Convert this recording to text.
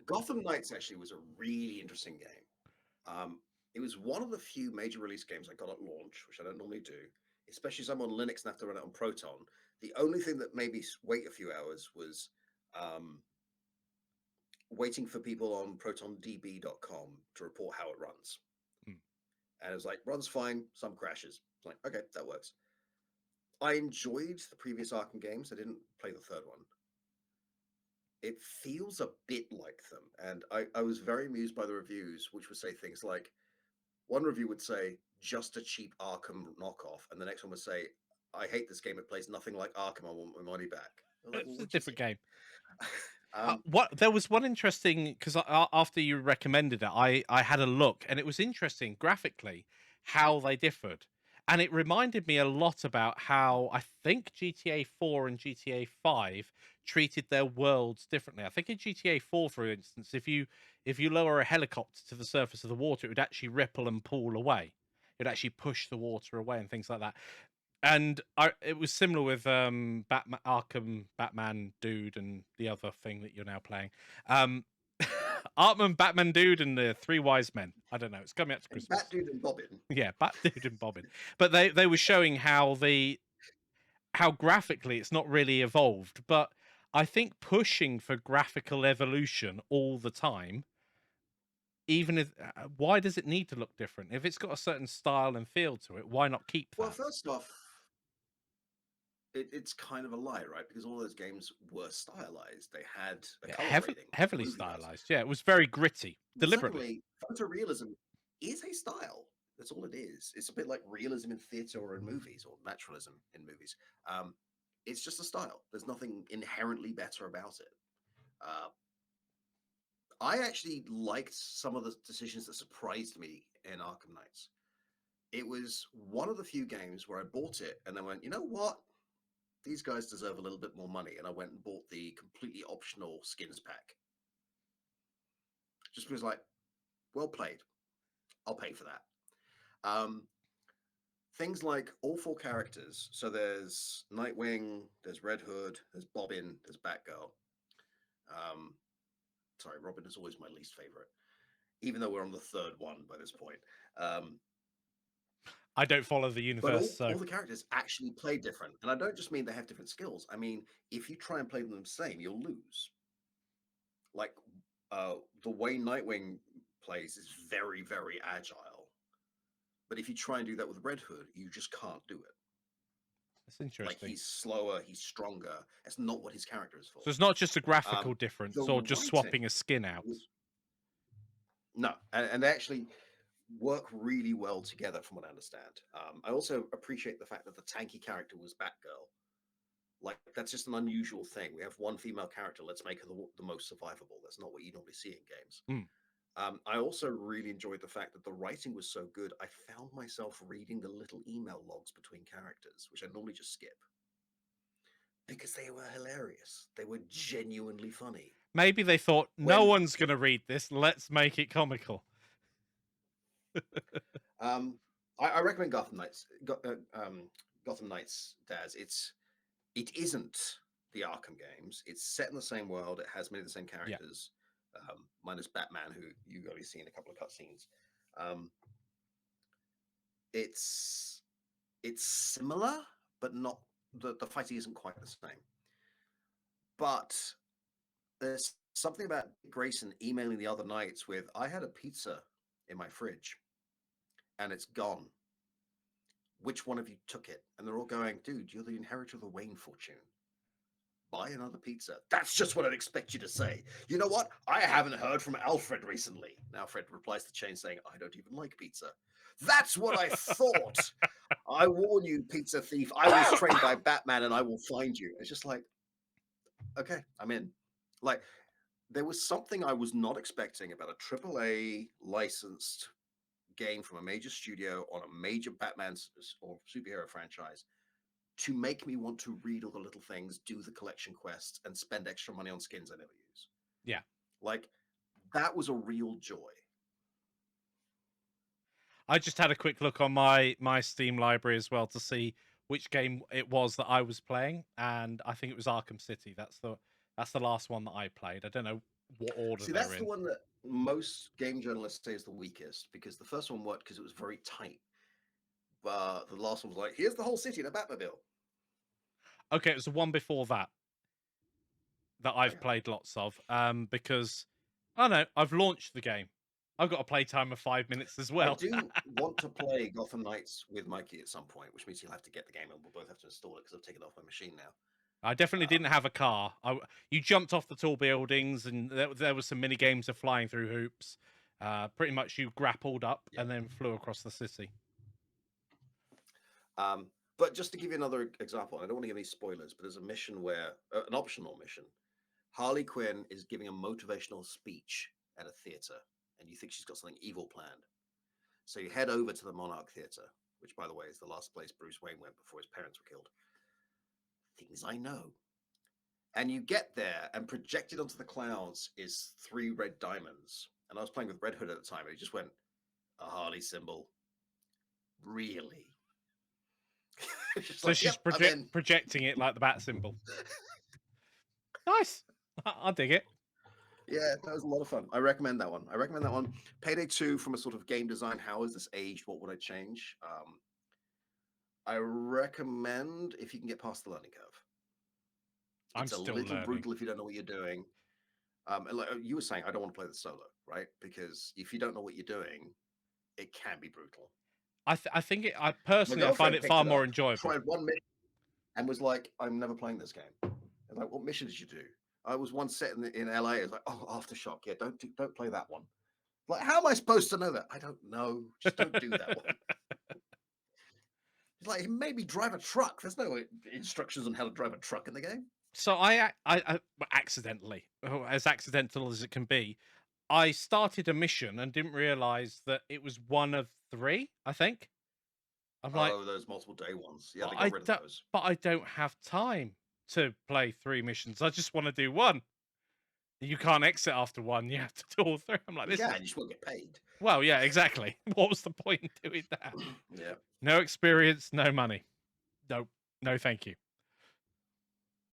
Gotham Knights actually was a really interesting game. It was one of the few major release games I got at launch, which I don't normally do, especially as I'm on Linux and have to run it on Proton. The only thing that made me wait a few hours was um, waiting for people on protondb.com to report how it runs. Hmm. And it was like, runs fine, some crashes. It's like, okay, that works. I enjoyed the previous Arkham games. I didn't play the third one. It feels a bit like them. And I was very amused by the reviews, which would say things like, one review would say, just a cheap Arkham knockoff. And the next one would say, I hate this game. It plays nothing like Arkham. I want my money back. I was like, well, It's a which is different it? game. um, What there was one interesting because after you recommended it, I had a look and it was interesting graphically how they differed, and it reminded me a lot about how I think GTA 4 and GTA 5 treated their worlds differently. I think in GTA 4, for instance, if you lower a helicopter to the surface of the water, it would actually ripple and pull away. It would actually push the water away and things like that. And it was similar with Batman, Arkham, Batman Dude, and the other thing that you're now playing. Um, Arkham, Batman Dude, and the Three Wise Men. I don't know. It's coming up to Bat Christmas. Dude and Bobbin. Yeah, Bat Dude and Bobbin. But they were showing how graphically it's not really evolved. But I think pushing for graphical evolution all the time, even if why does it need to look different? If it's got a certain style and feel to it, why not keep Well, that? first off, it's kind of a lie, right? Because all those games were stylized. They had a Yeah, color grading, like a heavily movie does. stylized. Yeah, it was very gritty, Well, deliberately. secondly, photorealism is a style. That's all it is. It's a bit like realism in theater or in movies, or naturalism in movies. Um, it's just a style. There's nothing inherently better about it. Uh, I actually liked some of the decisions that surprised me in Arkham Knights. It was one of the few games where I bought it and then went, you know what? These guys deserve a little bit more money. And I went and bought the completely optional skins pack. Just because, like, well played. I'll pay for that. Um, things like all four characters. So there's Nightwing, there's Red Hood, there's Bobbin, there's Batgirl. Um, sorry, Robin is always my least favorite, even though we're on the third one by this point. Um, I don't follow the but universe, all so the characters actually play different. And I don't just mean they have different skills. I mean, if you try and play them the same, you'll lose. Like the way Nightwing plays is very, very agile. But if you try and do that with Red Hood, you just can't do it. it's Like interesting. he's slower, he's stronger. That's not what his character is for. So it's not just a graphical The difference or just writing, swapping a skin out. no, and they actually work really well together, from what I understand. I also appreciate the fact that the tanky character was Batgirl. Like that's just an unusual thing. We have one female character. Let's make her the most survivable. That's not what you normally see in games. Mm. I also really enjoyed the fact that the writing was so good. I found myself reading the little email logs between characters, which I normally just skip because they were hilarious. They were genuinely funny. Maybe they thought no When one's going to read this. Let's make it comical. um, I recommend Gotham Knights, Gotham Knights, Daz. It isn't the Arkham games. It's set in the same world. It has many of the same Yeah, characters, minus Batman, who you only see in a couple of cutscenes. Um, it's it's similar, but not the fighting isn't quite the same. But there's something about Grayson emailing the other nights with, "I had a pizza in my fridge, and it's gone. Which one of you took it?" And they're all going, "Dude, you're the inheritor of the Wayne fortune. Buy another pizza." That's just what I'd expect you to say. You know what? I haven't heard from Alfred recently. And Alfred replies to the chain saying, "I don't even like pizza." That's what I thought. I warn you, pizza thief. I was trained by Batman and I will find you. It's just like, okay, I'm in. Like, there was something I was not expecting about a AAA licensed game from a major studio on a major Batman or superhero franchise to make me want to read all the little things, do the collection quests, and spend extra money on skins I never use. yeah. Like, that was a real joy. I just had a quick look on my Steam library as well to see which game it was that I was playing, and I think it was Arkham City. That's the last one that I played. I don't know what order See, they're that's the in. one that most game journalists say is the weakest because the first one worked because it was very tight. But the last one was like, here's the whole city in a Batmobile. Okay, it was the one before that that I've Okay. played lots of. Because I don't know, I've launched the game. I've got a playtime of 5 minutes as I well. do want to play Gotham Knights with Mikey at some point, which means he'll have to get the game and we'll both have to install it because I've taken it off my machine now. I definitely didn't Um, have a car. You jumped off the tall buildings, and there was some mini games of flying through hoops. Pretty much, you grappled up yeah. and then flew across the city. But just to give you another example, I don't want to give any spoilers, but there's a mission where an optional mission. Harley Quinn is giving a motivational speech at a theater, and you think she's got something evil planned. So you head over to the Monarch Theater, which, by the way, is the last place Bruce Wayne went before his parents were killed. Things I know. And you get there, and projected onto the clouds is 3 red diamonds. And I was playing with Red Hood at the time, and he just went, a Harley symbol. Really? So like, she's yep, I'm in. projecting it like the bat symbol. Nice. I dig it. Yeah, that was a lot of fun. I recommend that one. Payday 2 from a sort of game design. How has this aged? What would I change? I recommend if you can get past the learning curve. I'm It's a still little learning. brutal if you don't know what you're doing. And like you were saying, I don't want to play the solo, right? Because if you don't know what you're doing, it can be brutal. I think I My personally I find girlfriend it picked far it more up, enjoyable. tried one mission, and was like, "I'm never playing this game." I was like, "What mission did you do?" I was one set in LA. I was like, "Oh, Aftershock. Yeah, don't play that one." Like, how am I supposed to know that? I don't know. Just don't do that one. It's like maybe drive a truck. There's no instructions on how to drive a truck in the game. So I accidentally, as accidental as it can be, I started a mission and didn't realize that it was one of 3. I think I'm like, Oh, those multiple day ones. Yeah, but they got rid of those. I don't have time to play 3 missions. I just want to do one. You can't exit after one. You have to do all 3. I'm like, this Yeah, is you just won't get paid. well, yeah, exactly. What was the point in doing that? Yeah. No experience, no money. No, no, thank you.